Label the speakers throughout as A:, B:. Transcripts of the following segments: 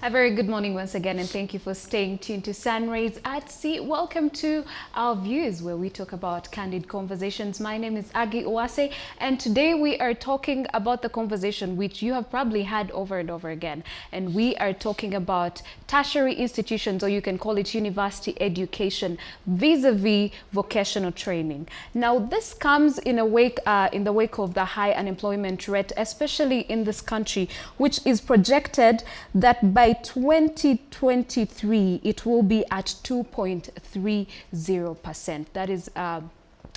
A: A very good morning once again, and thank you for staying tuned to Sunrays at Sea. Welcome to our views where we talk about candid conversations. My name is Agi Uwase, and today we are talking about the conversation which you have probably had over and over again. And we are talking about tertiary institutions, or you can call it university education, vis-a-vis vocational training. Now, this comes in the wake of the high unemployment rate, especially in this country, which is projected that by 2023 it will be at 2.30%.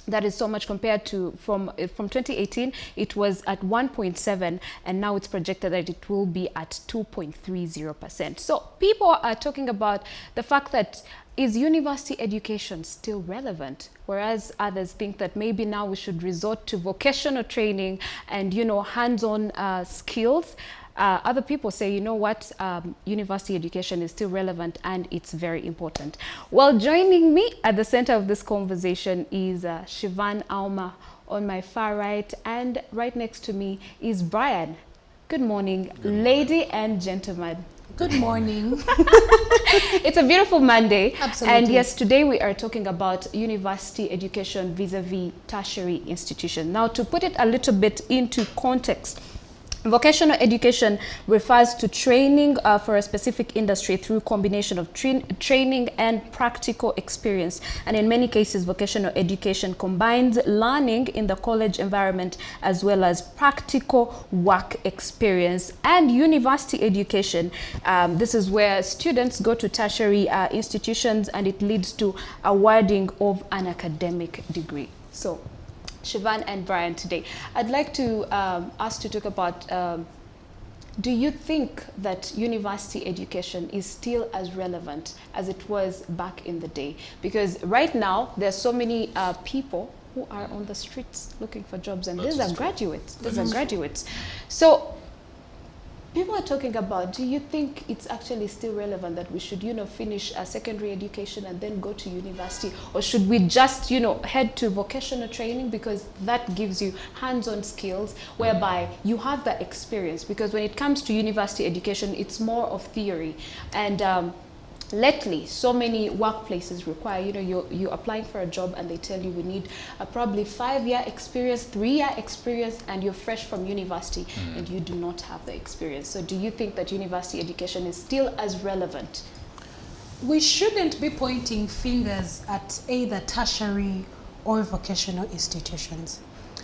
A: That is so much compared to from 2018 it was at 1.7, and now it's projected that it will be at 2.30%. So people are talking about the fact that is university education still relevant, whereas others think that maybe now we should resort to vocational training and, you know, hands-on skills. Other people say, you know what, university education is still relevant and it's very important. Well, joining me at the center of this conversation is Shivan Auma on my far right, and right next to me is Brian. Good morning, good morning. Lady and gentlemen.
B: Good morning.
A: It's a beautiful Monday.
B: Absolutely.
A: And yes, today we are talking about university education vis-a-vis tertiary institution. Now, to put it a little bit into context, vocational education refers to training for a specific industry through combination of training and practical experience. And in many cases, vocational education combines learning in the college environment as well as practical work experience. And university education, this is where students go to tertiary institutions, and it leads to awarding of an academic degree. So, Shivan and Brian, today I'd like to ask to talk about, do you think that university education is still as relevant as it was back in the day? Because right now there's so many people who are on the streets looking for jobs, and these are graduates. So people are talking about, do you think it's actually still relevant that we should, you know, finish a secondary education and then go to university? Or should we just, you know, head to vocational training, because that gives you hands-on skills whereby you have that experience? Because when it comes to university education, it's more of theory. And lately, so many workplaces require, you know, you're applying for a job and they tell you we need probably 5-year experience, 3-year experience, and you're fresh from university and you do not have the experience. So do you think that university education is still as relevant?
B: We shouldn't be pointing fingers at either tertiary or vocational institutions.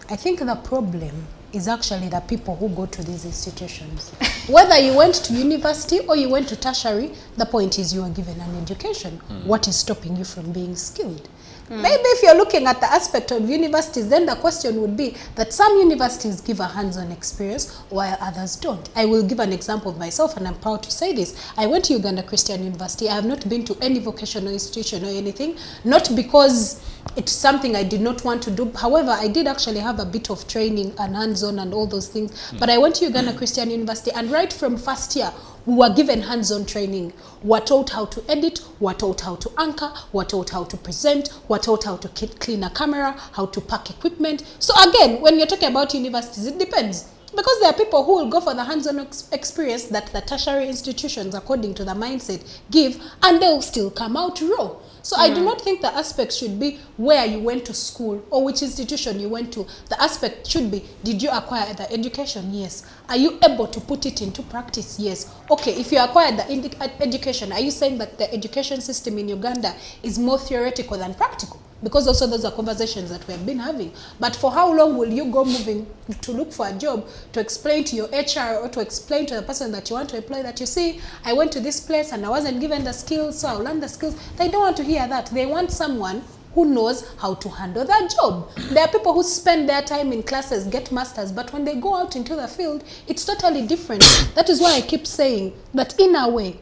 B: I think the problem is actually the people who go to these institutions. Whether you went to university or you went to tertiary, the point is you are given an education. What is stopping you from being skilled? Maybe if you're looking at the aspect of universities, then the question would be that some universities give a hands-on experience while others don't. I will give an example of myself, and I'm proud to say this. I went to Uganda Christian University. I have not been to any vocational institution or anything, not because it's something I did not want to do. However, I did actually have a bit of training and hands-on and all those things. But I went to Uganda Christian University, and right from first year, we were given hands-on training. We were taught how to edit, we were taught how to anchor, we were taught how to present, we were taught how to clean a camera, how to pack equipment. So again, when you're talking about universities, it depends. Because there are people who will go for the hands-on experience that the tertiary institutions, according to the mindset, give, and they'll still come out raw. So I do not think the aspect should be where you went to school or which institution you went to. The aspect should be, did you acquire the education? Yes. Are you able to put it into practice? Yes. Okay, if you acquired the education, are you saying that the education system in Uganda is more theoretical than practical? Because also those are conversations that we have been having. But for how long will you go moving to look for a job to explain to your HR or to explain to the person that you want to employ that, you see, I went to this place and I wasn't given the skills, so I'll learn the skills. They don't want to hear that. They want someone who knows how to handle that job. There are people who spend their time in classes, get masters, but when they go out into the field, it's totally different. That is why I keep saying that in a way,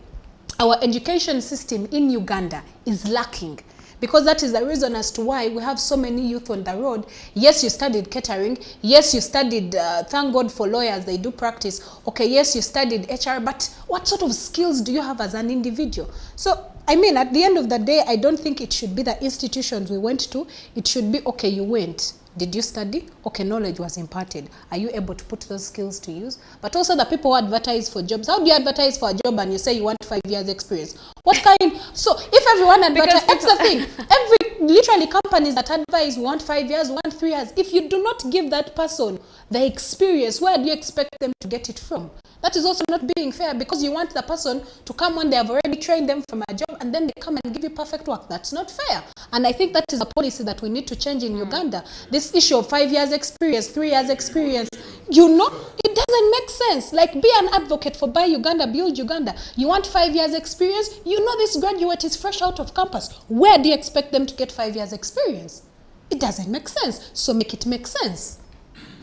B: our education system in Uganda is lacking. Because that is the reason as to why we have so many youth on the road. Yes, you studied catering. Yes, you studied, thank God for lawyers, they do practice. Okay, yes, you studied HR, but what sort of skills do you have as an individual? So, I mean, at the end of the day, I don't think it should be the institutions we went to. It should be, okay, you went. Did you study? Okay, knowledge was imparted. Are you able to put those skills to use? But also the people who advertise for jobs. How do you advertise for a job and you say you want 5 years experience? What kind? So if everyone advertises, that's the thing. Literally companies that advise want 5 years, want 3 years. If you do not give that person the experience, where do you expect them to get it from? That is also not being fair, because you want the person to come when they have already trained them from a job and then they come and give you perfect work. That's not fair. And I think that is a policy that we need to change in Uganda. This issue of 5 years experience, 3 years experience, it doesn't make sense. Like, be an advocate for Buy Uganda, Build Uganda. You want 5 years experience? This graduate is fresh out of campus. Where do you expect them to get 5 years experience? It doesn't make sense. So make it make sense.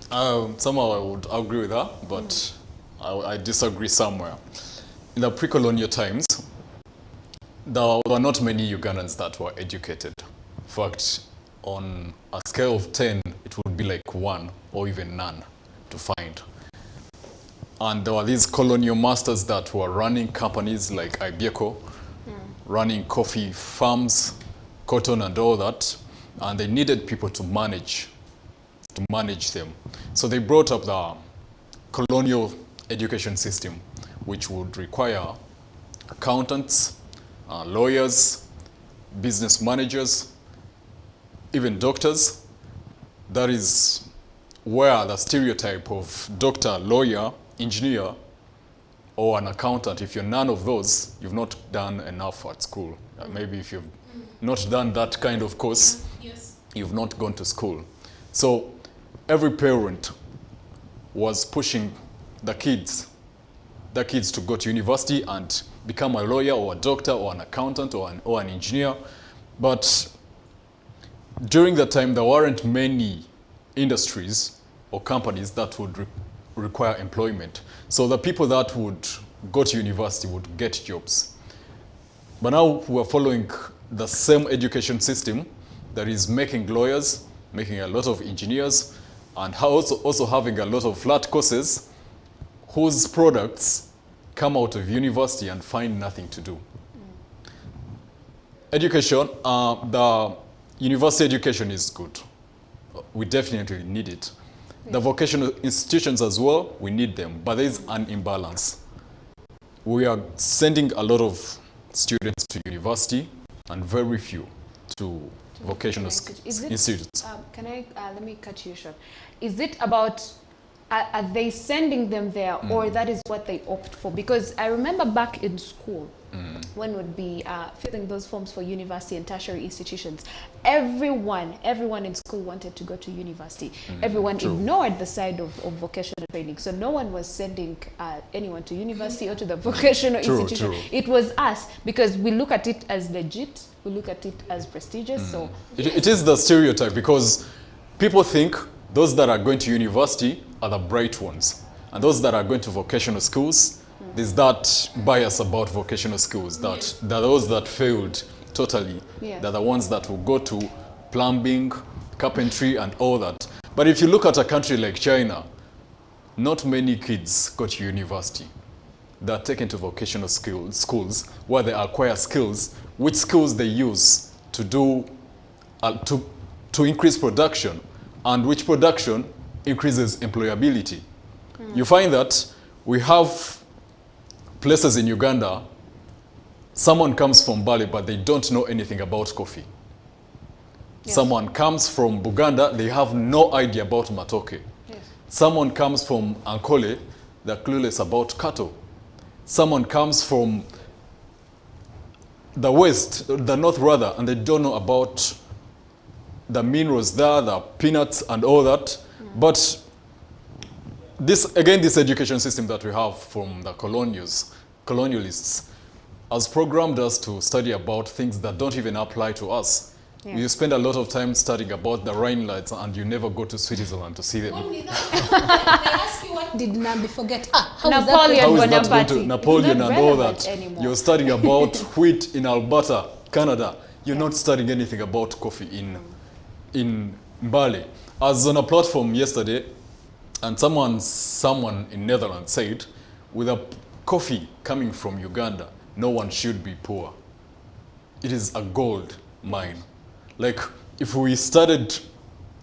C: Somehow I would agree with that, but I disagree somewhere. In the pre-colonial times, there were not many Ugandans that were educated. In fact, on a scale of 10, it would be like 1 or even none to find. And there were these colonial masters that were running companies like Ibeco, running coffee farms, cotton and all that, and they needed people to manage them. So they brought up the colonial education system, which would require accountants, lawyers, business managers, even doctors. That is where the stereotype of doctor, lawyer, engineer, or an accountant, if you're none of those, you've not done enough at school. Maybe if you've not done that kind of course, you've not gone to school. So every parent was pushing the kids to go to university and become a lawyer or a doctor or an accountant or an engineer. But during that time, there weren't many industries or companies that would require employment. So the people that would go to university would get jobs. But now we're following the same education system that is making lawyers, making a lot of engineers, and also having a lot of flat courses whose products come out of university and find nothing to do. Education, the university education is good. We definitely need it. The vocational institutions as well, we need them, but there is an imbalance. We are sending a lot of students to university and very few to vocational institutes.
A: Let me cut you short. Is it about, are they sending them there, or that is what they opt for? Because I remember back in school, when would be filling those forms for university and tertiary institutions, everyone in school wanted to go to university. Everyone ignored the side of vocational training. So no one was sending anyone to university or to the vocational institution. It was us, because we look at it as legit, we look at it as prestigious. So
C: it is the stereotype, because people think those that are going to university are the bright ones, and those that are going to vocational schools, there's that bias about vocational schools, that those that failed totally, they're the ones that will go to plumbing, carpentry, and all that. But if you look at a country like China, not many kids go to university. They're taken to vocational schools where they acquire skills, which skills they use to do to increase production, and which production increases employability. You find that we have places in Uganda, someone comes from Bali, but they don't know anything about coffee. Someone comes from Buganda, they have no idea about matoke. Someone comes from Ankole, they're clueless about cattle. Someone comes from the west, the north rather, and they don't know about the minerals there, the peanuts and all that. But this education system that we have from the colonialists has programmed us to study about things that don't even apply to us. You spend a lot of time studying about the Rhinelites, and you never go to Switzerland to see them.
B: Only that. They ask you, what did Nambi forget?
A: Napoleon
C: Bonaparte. Napoleon and all that.
A: Anymore.
C: You're studying about wheat in Alberta, Canada. You're not studying anything about coffee in Bali. I was on a platform yesterday, and someone in Netherlands said, with a coffee coming from Uganda, no one should be poor. It is a gold mine. Like, if we started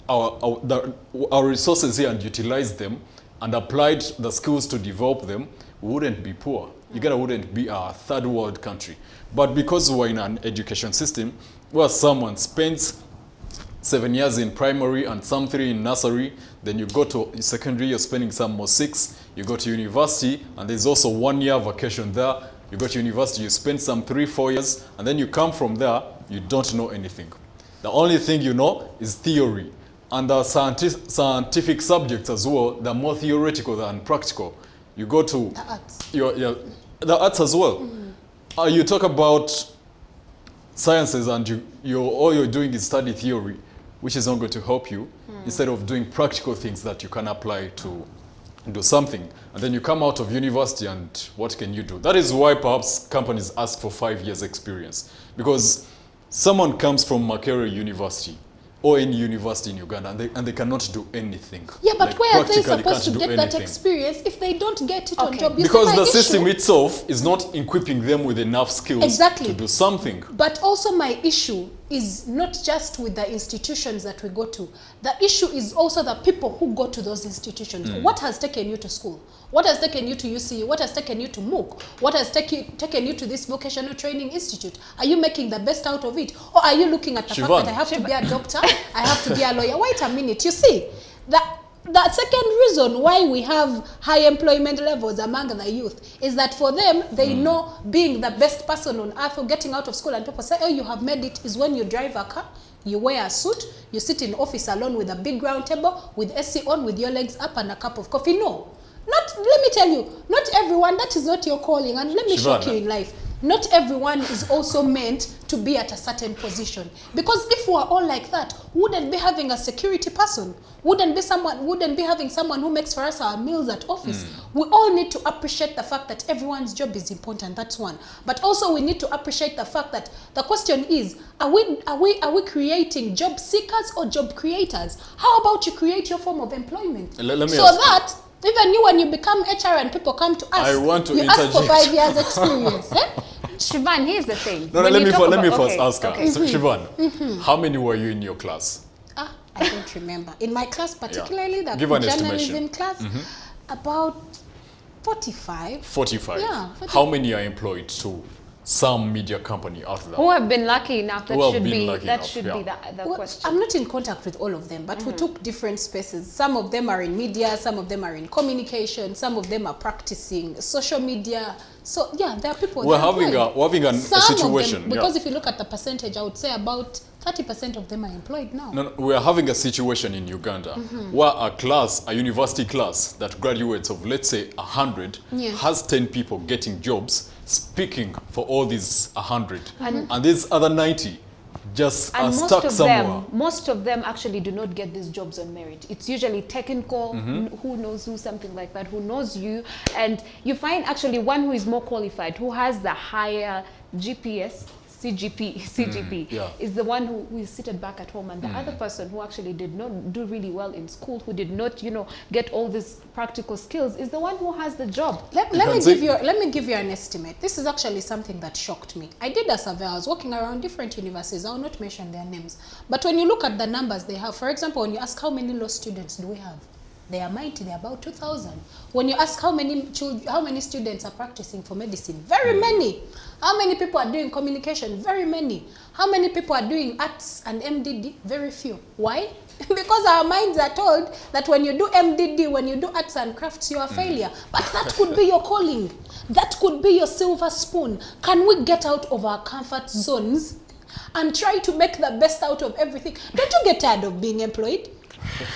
C: our resources here and utilized them and applied the skills to develop them, we wouldn't be poor. Uganda wouldn't be a third world country. But because we're in an education system where someone spends 7 years in primary and some 3 in nursery, then you go to secondary, you're spending some more 6, you go to university, and there's also 1 year vacation there. You go to university, you spend some 3-4 years, and then you come from there, you don't know anything. The only thing you know is theory. And the scientific subjects as well, they're more theoretical than practical. You go to
B: The arts.
C: the arts as well. You talk about sciences and all you're doing is study theory, which is not going to help you, instead of doing practical things that you can apply to do something. And then you come out of university and what can you do? That is why perhaps companies ask for 5 years experience. Because someone comes from Makerere University or any university in Uganda and they cannot do anything.
B: Yeah, but
C: Like,
B: where are they
C: practically
B: supposed to
C: can't
B: get
C: do
B: that
C: anything.
B: experience if they don't get it on
A: Okay.
B: job? You see
C: Because
B: my
C: the
B: issue?
C: system itself is not equipping them with enough skills
B: Exactly.
C: to do something.
B: But also my issue is not just with the institutions that we go to. The issue is also the people who go to those institutions. What has taken you to school? What has taken you to UCU? What has taken you to MOOC? What has taken you to this vocational training institute? Are you making the best out of it? Or are you looking at the fact
C: Siobhan.
B: that I have to be a doctor, I have to be a lawyer? Wait a minute, you see, the second reason why we have high employment levels among the youth is that for them, they know being the best person on earth or getting out of school and people say, oh, you have made it, is when you drive a car, you wear a suit, you sit in office alone with a big round table, with AC on, with your legs up and a cup of coffee. No. Let me tell you, not everyone, that is not your calling. And let me shock you in life. Not everyone is also meant to be at a certain position. Because if we are all like that, wouldn't be having a security person, wouldn't be having someone who makes for us our meals at office. We all need to appreciate the fact that everyone's job is important. That's one. But also we need to appreciate the fact that the question is, are we creating job seekers or job creators? How about you create your form of employment?
C: Let me
B: so
C: ask
B: that even you, when you become HR and people come to us,
C: I want to
B: you ask for
C: interject.
B: 5 years experience.
A: Siobhan, here's the thing.
C: No,
A: When
C: let
A: you
C: me,
A: talk
C: let me
A: about-
C: first
A: okay,
C: ask her.
A: okay.
C: So, Siobhan, how many were you in your class?
B: I don't remember. In my class, particularly the
C: Give an
B: journalism
C: estimation.
B: class, about 45.
C: 45.
B: Yeah,
C: How many are employed to some media company out there?
A: Who have been lucky enough? That
C: Who have
A: should
C: been
A: be
C: lucky
A: that
C: enough,
A: should
C: yeah.
A: be the
B: Well,
A: question.
B: I'm not in contact with all of them, but we took different spaces. Some of them are in media, some of them are in communication, some of them are practicing social media. So yeah, there are people.
C: We're
B: that are
C: having
B: employed.
C: a
B: Some
C: situation.
B: of them, because if you look at the percentage, I would say about 30% of them are employed now.
C: No, we're having a situation in Uganda where a university class that graduates of, let's say, 100
B: Yeah.
C: has 10 people getting jobs, speaking for all these 100. And these other 90 just are
A: And
C: stuck somewhere.
A: most of them actually do not get these jobs on merit. It's usually technical, who knows who, something like that, who knows you. And you find actually one who is more qualified, who has the higher GPS, CGP,
C: yeah.
A: is the one who is seated back at home. And the other person who actually did not do really well in school, who did not, get all these practical skills, is the one who has the job.
B: Let me give you an estimate. This is actually something that shocked me. I did a survey. I was walking around different universities. I will not mention their names. But when you look at the numbers they have, for example, when you ask how many law students do we have, they are mighty. They're about 2,000. When you ask how many students are practicing for medicine, very many. How many people are doing communication? Very many. How many people are doing arts and MDD? Very few. Why? Because our minds are told that when you do MDD, when you do arts and crafts, you are a failure. But that could be your calling. That could be your silver spoon. Can we get out of our comfort zones and try to make the best out of everything? Don't you get tired of being employed?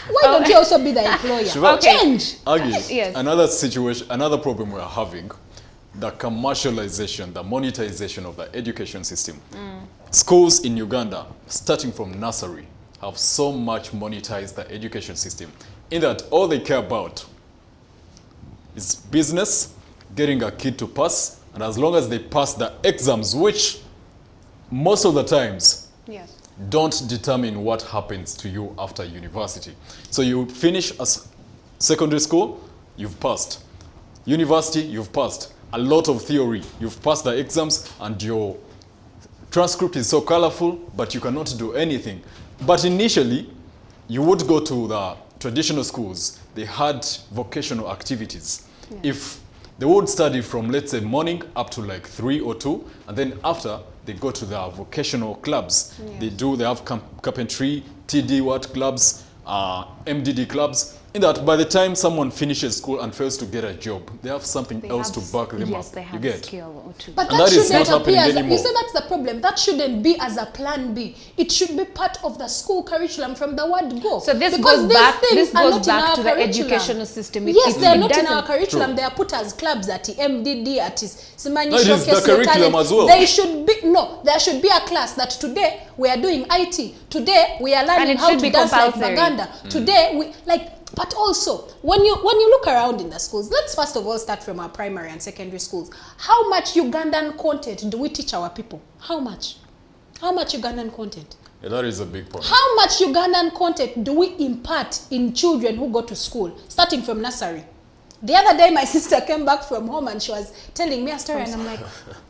B: Why don't you also be the employer?
C: Siobhan,
B: Change.
C: Aggie,
A: Yes.
C: another situation, another problem we are having, the commercialization, the monetization of the education system. Schools in Uganda, starting from nursery, have so much monetized the education system in that all they care about is business, getting a kid to pass, and as long as they pass the exams, which most of the times
A: Yes.
C: don't determine what happens to you after university. So you finish as secondary school, you've passed. University, you've passed. A lot of theory, you've passed the exams, and your transcript is so colorful, but you cannot do anything. But initially, you would go to the traditional schools, they had vocational activities.
A: Yeah.
C: If they would study from, let's say, morning up to like 3 or 2, and then after they go to their vocational clubs.
A: Yes.
C: They have carpentry, TD what clubs, MDD clubs. In that, by the time someone finishes school and fails to get a job, they have something else to back them
A: yes,
C: up.
A: they have
C: you get?
A: skill or two.
B: But
C: And
B: that
C: that is
B: shouldn't
C: not
B: appear
C: happening
B: as you
C: anymore.
B: see, that's the problem. That shouldn't be as a plan B. It should be part of the school curriculum from the word go.
A: So this
B: Because
A: goes
B: these
A: back.
B: things
A: This
B: are
A: goes
B: not in
A: back
B: our
A: to the
B: curriculum.
A: educational system.
B: Yes, they are not in our
A: doesn't-
B: curriculum.
C: True.
B: They are put as clubs at the MDD, at Simani
C: No, it is
B: Showcase
C: the
B: Your
C: curriculum
B: Talent.
C: as well.
B: They should be, no, there should be a class that today we are doing IT. Today we are learning
A: it
B: how
A: should
B: to
A: be
B: dance like
A: compulsory.
B: Baganda. Today we but also when you look around in the schools, let's first of all start from our primary and secondary schools. How much Ugandan content do we teach our people? How much? How much Ugandan content?
C: Yeah, that is a big point.
B: How much Ugandan content do we impart in children who go to school, starting from nursery? The other day, my sister came back from home and she was telling me a story, and I'm like,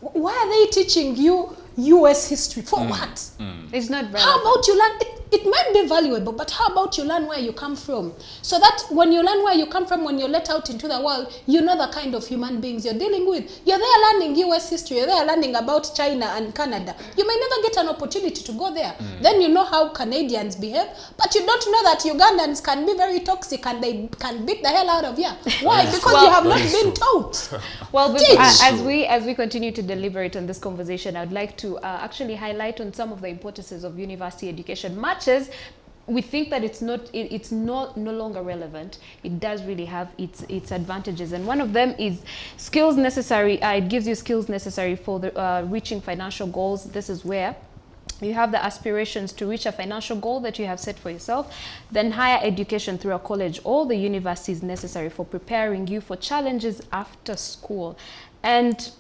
B: why are they teaching you US history? For what?
A: It's not relevant.
B: How about you learn, it might be valuable, but how about you learn where you come from? So that when you learn where you come from, when you're let out into the world, you know the kind of human beings you're dealing with. You're there learning US history, you're there learning about China and Canada. You may never get an opportunity to go there. Then you know how Canadians behave, but you don't know that Ugandans can be very toxic and they can beat the hell out of you. Why? Because you have not been taught.
A: Well,
B: Teach.
A: as we continue to deliberate on this conversation, I'd like to actually highlight on some of the importances of university education. Much as we think that it's no longer relevant, it does really have its advantages, and one of them is skills necessary. It gives you skills necessary for the reaching financial goals. This is where you have the aspirations to reach a financial goal that you have set for yourself. Then higher education through a college or the university is necessary for preparing you for challenges after school. And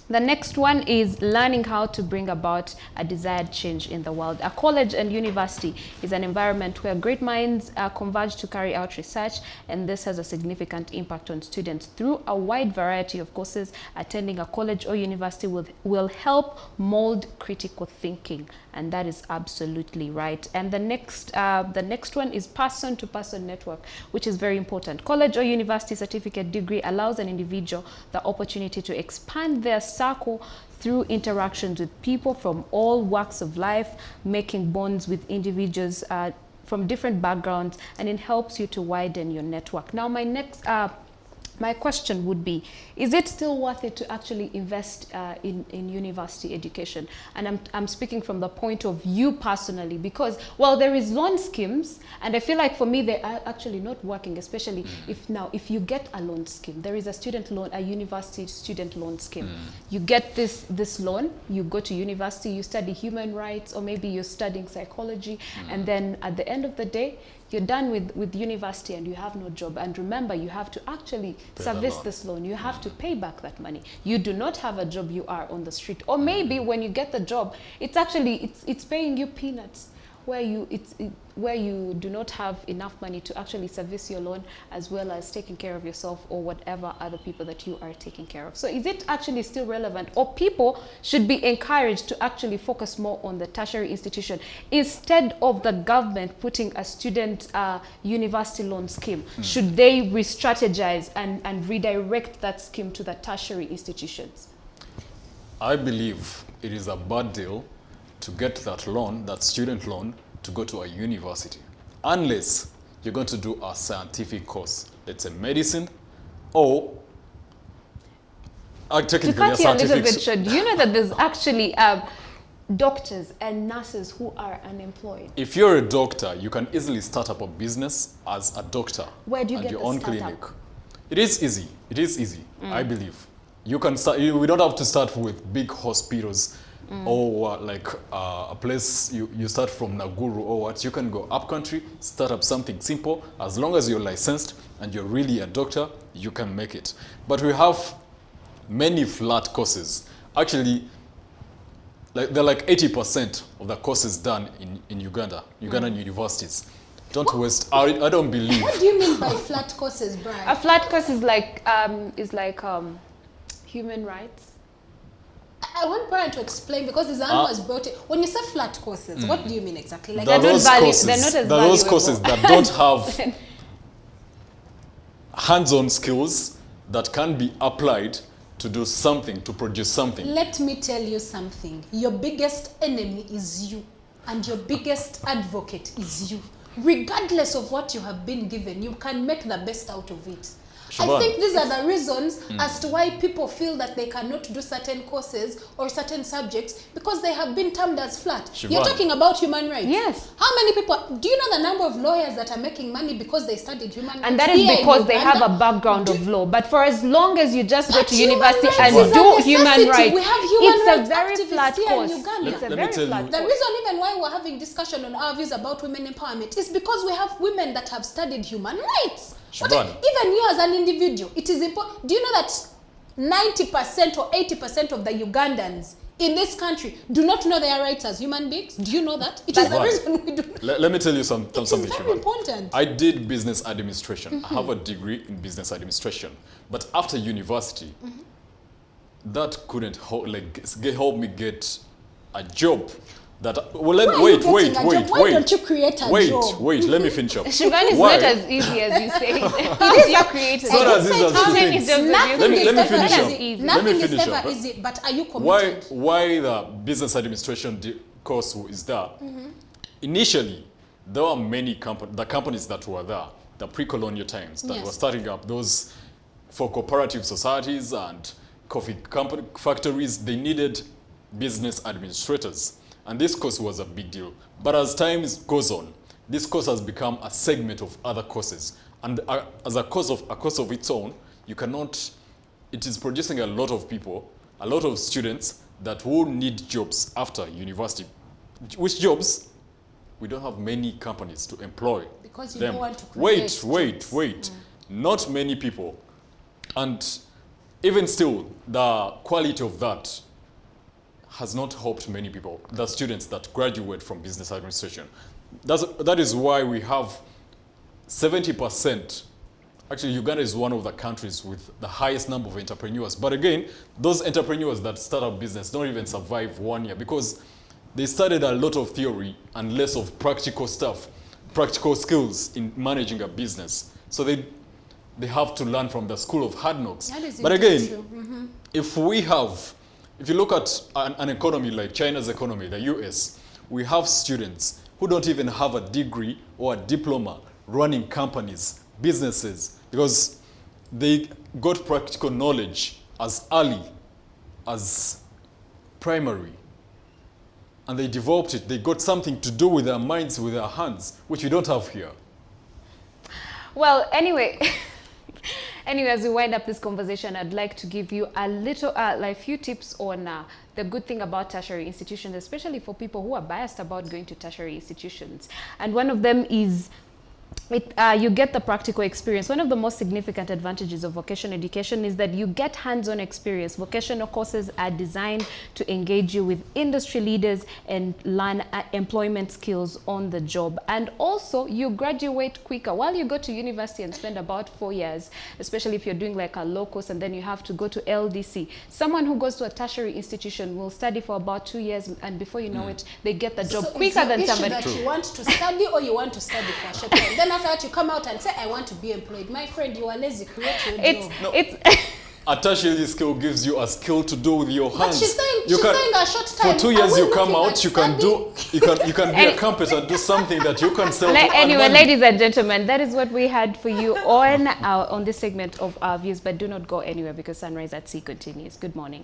A: the next one is learning how to bring about a desired change in the world. A college and university is an environment where great minds converge to carry out research, and this has a significant impact on students. Through a wide variety of courses, attending a college or university will help mold critical thinking, and that is absolutely right. And the next one is person-to-person network, which is very important. College or university certificate degree allows an individual the opportunity to expand their circle through interactions with people from all walks of life, making bonds with individuals from different backgrounds, and it helps you to widen your network. Now, my question would be, is it still worth it to actually invest in university education? And I'm speaking from the point of you personally, because, well, there is loan schemes, and I feel like for me, they are actually not working, especially if you get a loan scheme. There is a student loan, a university student loan scheme. You get this loan, you go to university, you study human rights, or maybe you're studying psychology, and then at the end of the day, you're done with university and you have no job. And remember, you have to actually service this loan. You have to pay back that money. You do not have a job, you are on the street. Or maybe when you get the job, it's actually, it's paying you peanuts, where you do not have enough money to actually service your loan, as well as taking care of yourself or whatever other people that you are taking care of. So is it actually still relevant, or people should be encouraged to actually focus more on the tertiary institution instead of the government putting a student university loan scheme? Should they re-strategize and redirect that scheme to the tertiary institutions?
C: I believe it is a bad deal to get that loan, that student loan, to go to a university, unless you're going to do a scientific course, let's say medicine, or technically
A: To cut you a little
C: scientific.
A: bit short, do you know that there's actually doctors and nurses who are unemployed?
C: If you're a doctor, you can easily start up a business as a doctor.
A: Where do you
C: and
A: get
C: your
A: the
C: own
A: startup?
C: clinic. It is easy. It is easy, I believe. You can start. We don't have to start with big hospitals or like a place you start from Naguru or what. You can go up country, start up something simple. As long as you're licensed and you're really a doctor, you can make it. But we have many flat courses. Actually, they're like 80% of the courses done in Ugandan universities. Don't waste. I don't believe.
B: What do you mean by flat courses, Brian?
A: A flat course is like human rights.
B: I want Brian to explain, because his hand was brought in. When you say flat courses, what do you mean exactly? Like,
A: they're not those
C: those courses that don't have hands-on skills that can be applied to do something, to produce something.
B: Let me tell you something. Your biggest enemy is you, and your biggest advocate is you. Regardless of what you have been given, you can make the best out of it.
C: Siobhan.
B: I think these are the reasons as to why people feel that they cannot do certain courses or certain subjects, because they have been termed as flat.
C: Siobhan.
B: You're talking about human rights.
A: Yes.
B: How many people, do you know the number of lawyers that are making money because they studied human rights?
A: And that is
B: here in
A: because they have
B: Uganda?
A: a background of law. But for as long as you just go
B: But
A: to
B: human
A: university
B: rights
A: and
B: is a
A: do human
B: necessity.
A: rights,
B: We have human
A: it's
B: rights
A: a very
B: activists
A: flat
B: here in
A: course.
B: Uganda.
A: It's a
C: Let me
A: very
C: tell
A: flat
C: you.
B: The
A: course.
B: reason even why we're having discussion on our views about women empowerment is because we have women that have studied human rights. But
C: Siobhan.
B: even you as an individual, it is important. Do you know that 90% or 80% of the Ugandans in this country do not know their rights as human beings? Do you know that? It is the
C: Siobhan.
B: reason we do.
C: Let me tell you something.
B: It is very
C: Siobhan.
B: important.
C: I did business administration. I have a degree in business administration. But after university, that couldn't help me get a job. That
B: Why are you getting a job? Why don't you create a job?
C: Wait, let me finish up.
A: Siobhan is
C: Why?
A: not as easy as you say. It is created.
C: It's not as easy as
A: How
C: you
A: many
C: think.
A: jobs have
C: Let me
A: you
C: finish
A: created?
C: up.
A: Easy.
C: Let me
B: Nothing is
C: finish
B: ever
C: up.
B: easy, but are you committed?
C: Why the business administration course is there? Initially, there were many companies that were there, the pre-colonial times, that
B: Yes.
C: were starting up those for cooperative societies and coffee factories. They needed business administrators, and this course was a big deal. But as time goes on, this course has become a segment of other courses, and as a course of its own, you cannot. It is producing a lot of people, a lot of students that will need jobs after university. Which jobs? We don't have many companies to employ
B: Because you
C: them.
B: don't want to create
C: Wait. Not many people. And even still, the quality of that has not helped many people, the students that graduate from business administration. That is why we have 70%. Actually, Uganda is one of the countries with the highest number of entrepreneurs. But again, those entrepreneurs that start up business don't even survive 1 year, because they studied a lot of theory and less of practical stuff, practical skills in managing a business. So they have to learn from the school of hard knocks.
B: That is
C: But
B: indeed
C: again,
B: true.
C: if you look at an economy like China's economy, the US, we have students who don't even have a degree or a diploma running companies, businesses, because they got practical knowledge as early as primary. And they developed it. They got something to do with their minds, with their hands, which we don't have here.
A: Well, anyway, as we wind up this conversation, I'd like to give you a little, few tips on the good thing about tertiary institutions, especially for people who are biased about going to tertiary institutions. And one of them is you get the practical experience. One of the most significant advantages of vocational education is that you get hands-on experience. Vocational courses are designed to engage you with industry leaders and learn employment skills on the job. And also, you graduate quicker. While you go to university and spend about 4 years, especially if you're doing like a low course and then you have to go to LDC, someone who goes to a tertiary institution will study for about 2 years, and before you know it, they get the job quicker than somebody.
B: That you want to study or you want to study for a short time. Then after that, you come out and say, I want to be employed. My friend, you are lazy. Create your job.
C: A tertiary skill gives you a skill to do with your hands.
B: But she's saying a short time.
C: For 2 years you come out, you can be a campus and do something that you can sell.
A: Anyway, ladies and gentlemen, that is what we had for you on this segment of Our Views. But do not go anywhere, because Sunrise at Sea continues. Good morning.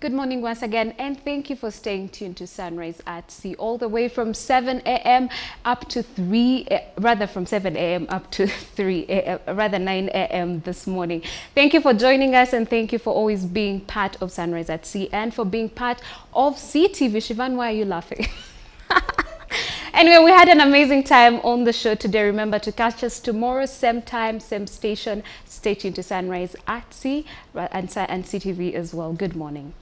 A: Good morning once again, and thank you for staying tuned to Sunrise at Sea, all the way from 7 a.m. up to 3, rather from 7 a.m. up to 3 a.m., rather 9 a.m. this morning. Thank you for joining us, and thank you for always being part of Sunrise at Sea and for being part of CTV. Siobhan, why are you laughing? Anyway, we had an amazing time on the show today. Remember to catch us tomorrow, same time, same station. Stay tuned to Sunrise at Sea and CTV as well. Good morning.